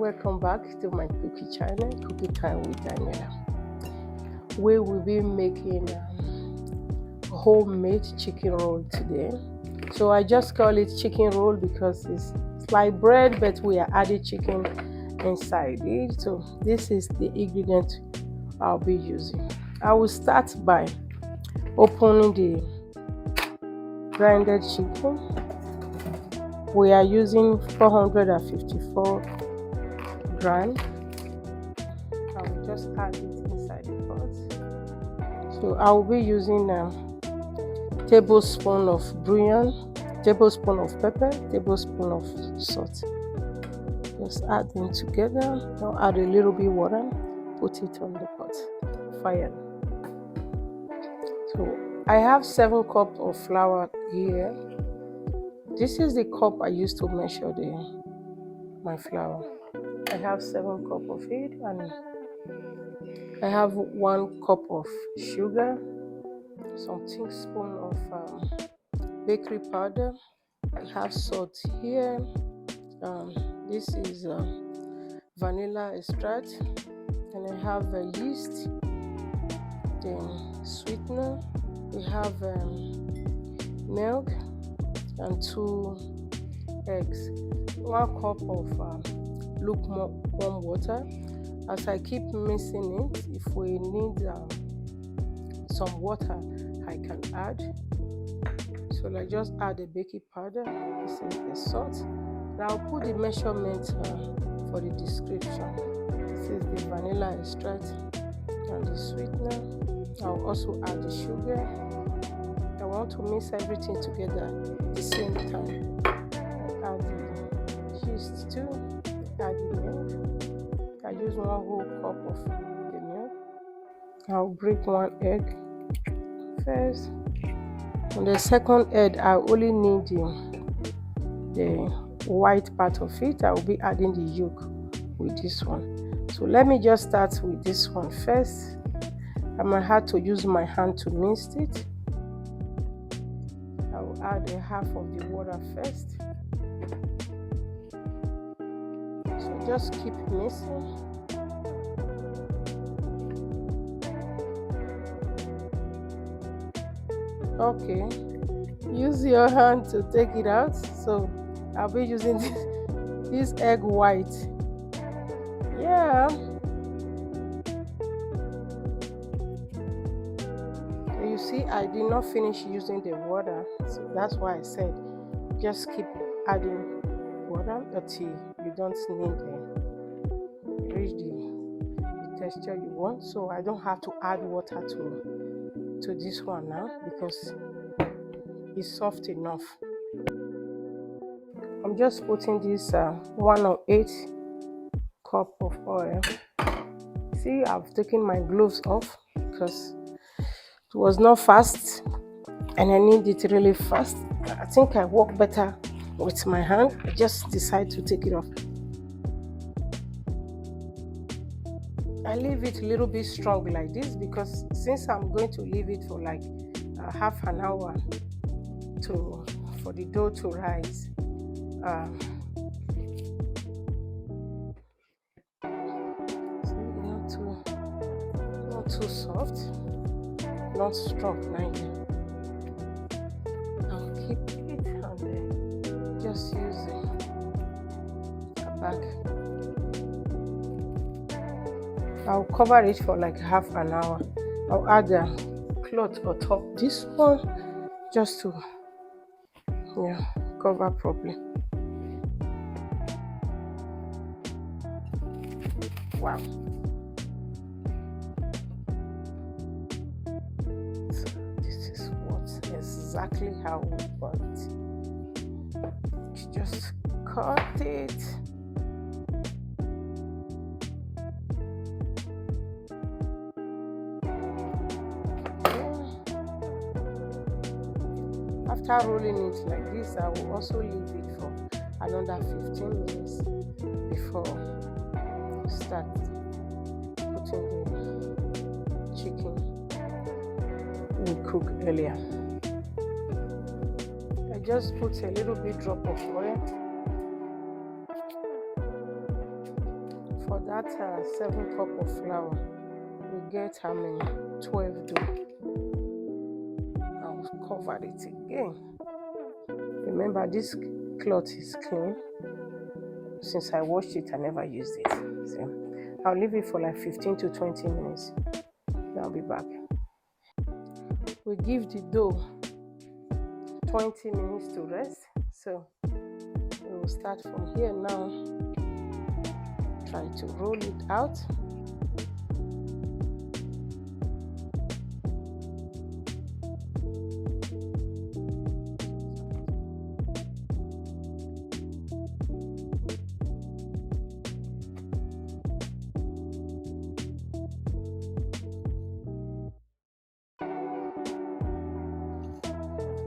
Welcome back to my cookie channel, Cookie Time with Daniela, where we'll be making homemade chicken roll today. So I just call it chicken roll because it's like bread, but we are adding chicken inside it. So this is the ingredient I'll be using. I will start by opening the grinded chicken. We are using 454 grams. I will just add it inside the pot. So I will be using a tablespoon of bouillon, tablespoon of pepper, tablespoon of salt. Just add them together. I'll add a little bit water, put it on the pot, fire. So I have 7 cups of flour here. This is the cup I used to measure my flour. I have 7 cups of it, and I have 1 cup of sugar, some teaspoon of bakery powder. I have salt here. This is vanilla extract, and I have yeast, then sweetener. We have milk and 2 eggs, 1 cup of lukewarm water. As I keep mixing it, if we need some water, I can add. So I just add the baking powder. This is the salt. Now I'll put the measurement for the description. This is the vanilla extract and the sweetener. I'll also add the sugar. I want to mix everything together at the same time. I add the yeast too. Add the milk. I use 1 whole cup of the milk. I'll break 1 egg first. On the second egg, I only need the white part of it. I will be adding the yolk with this one. So let me just start with this one first. I might have to use my hand to mix it. I will add a half of the water first. So just keep mixing. Okay, use your hand to take it out. So I'll be using this egg white. Yeah. You see, I did not finish using the water, so that's why I said just keep adding water until you don't need to reach the texture you want. So I don't have to add water to this one now because it's soft enough. I'm just putting this 108 cup of oil. See, I've taken my gloves off because it was not fast and I need it really fast. I think I work better with my hand. I just decided to take it off. I leave it a little bit strong like this because since I'm going to leave it for like half an hour for the dough to rise. Not too soft, not strong neither. I'll keep it and then just use a bag. I'll cover it for like half an hour. I'll add a cloth on top this one just to cover properly. Wow. So this is exactly how we want it. You just cut it. After rolling it like this, I will also leave it for another 15 minutes before start putting the chicken we cooked earlier. I just put a little bit drop of oil that 7 cup of flour, we get how many? 12 dough. I'll cover it again. Remember, this cloth is clean. Since I washed it, I never used it. So I'll leave it for like 15 to 20 minutes. Then I'll be back. We give the dough 20 minutes to rest. So we will start from here now. Try to roll it out.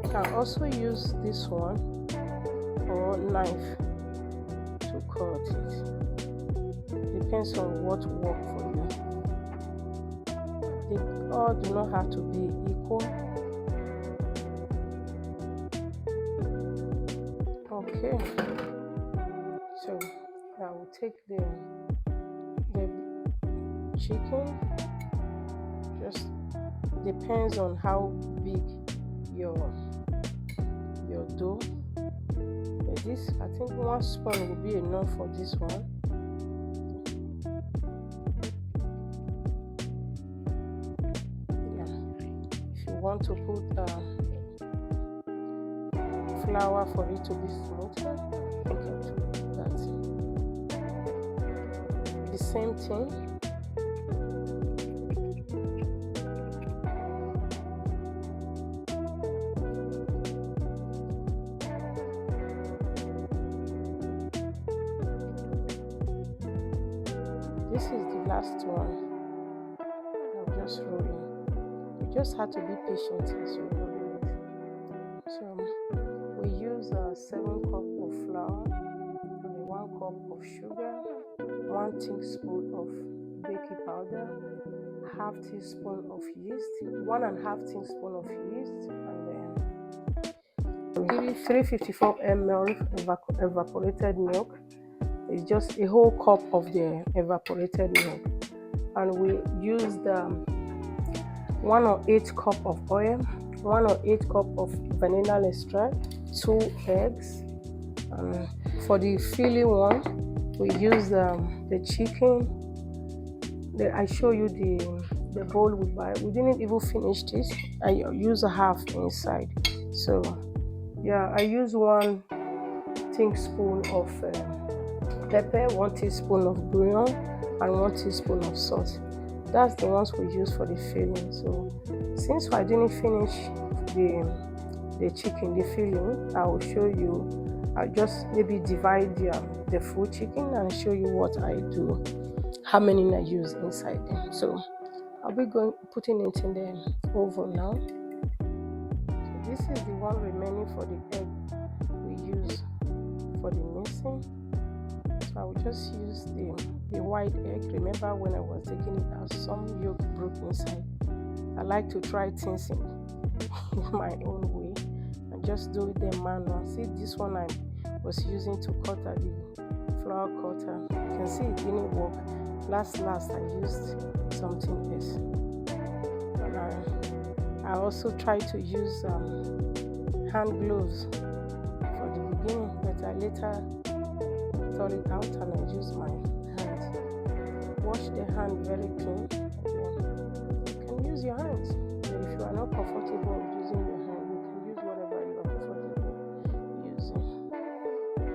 You can also use this one or knife to cut it. Depends on what works for you. They all do not have to be equal. Okay, so I will take the chicken. Just depends on how big your dough. But this, I think 1 spoon will be enough for this one. If you want to put flour for it to be smoother, you can do that. The same thing. This is the last one. I'm just rolling. You just have to be patient as you roll it. So we use 7 cup of flour, and 1 cup of sugar, 1 teaspoon of baking powder, half teaspoon of yeast, 1.5 teaspoon of yeast, and then 354 ml evaporated milk. It's just a whole cup of the evaporated milk, and we used 1/8 cup of oil, 1/8 cup of vanilla extract, 2 eggs. And for the filling one, we use the chicken. I show you the bowl we buy. We didn't even finish this. I use a half inside. So yeah, I use 1 teaspoon of pepper, 1 teaspoon of bouillon, and 1 teaspoon of salt. That's the ones we use for the filling. So since I didn't finish the chicken, the filling, I will show you. I'll just maybe divide the full chicken and show you what I do, how many I use inside them. So I'll be putting it in the oven now. So this is the one remaining for the egg we use for the mixing. So I will just use the white egg. Remember when I was taking it out, some yolk broke inside. I like to try things in my own way and just do it the manual. See, this one I was using to cut at the flour cutter. You can see it didn't work. Last I used something else. And I also tried to use hand gloves for the beginning, but I later throw it out and I use my hands. Wash the hand very clean. You can use your hands. But if you are not comfortable using your hand, you can use whatever you are comfortable using.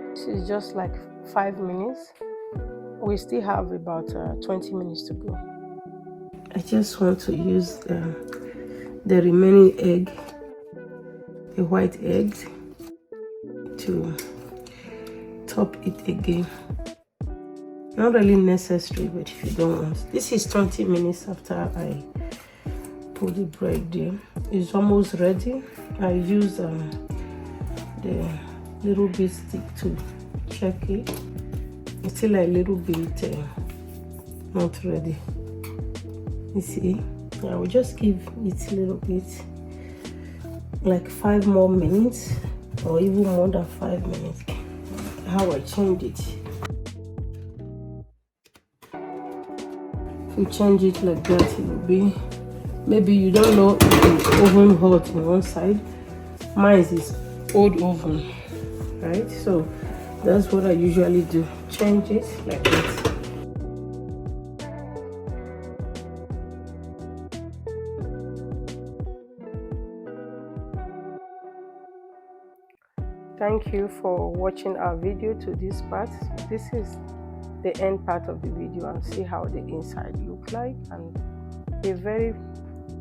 This is just like 5 minutes. We still have about 20 minutes to go. I just want to use the remaining egg, the white eggs, to top it again. Not really necessary, but if you don't want. This is 20 minutes after I put the bread there. It's almost ready. I use the little bit stick to check it. It's still a little bit not ready. You see, I will just give it a little bit, like 5 more minutes, or even more than 5 minutes. How I change it. If you change it like that, it will be, maybe you don't know if the oven hot on one side. Mine is old oven, right? So that's what I usually do, change it like that. Thank you for watching our video to this part. This is the end part of the video, and see how the inside look like, and they're very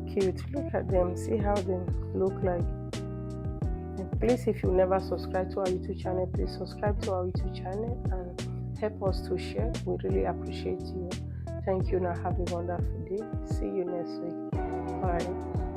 cute. Look at them, see how they look like. And please, if you never subscribe to our YouTube channel, please subscribe to our YouTube channel and help us to share. We really appreciate you. Thank you. Now have a wonderful day. See you next week. Bye.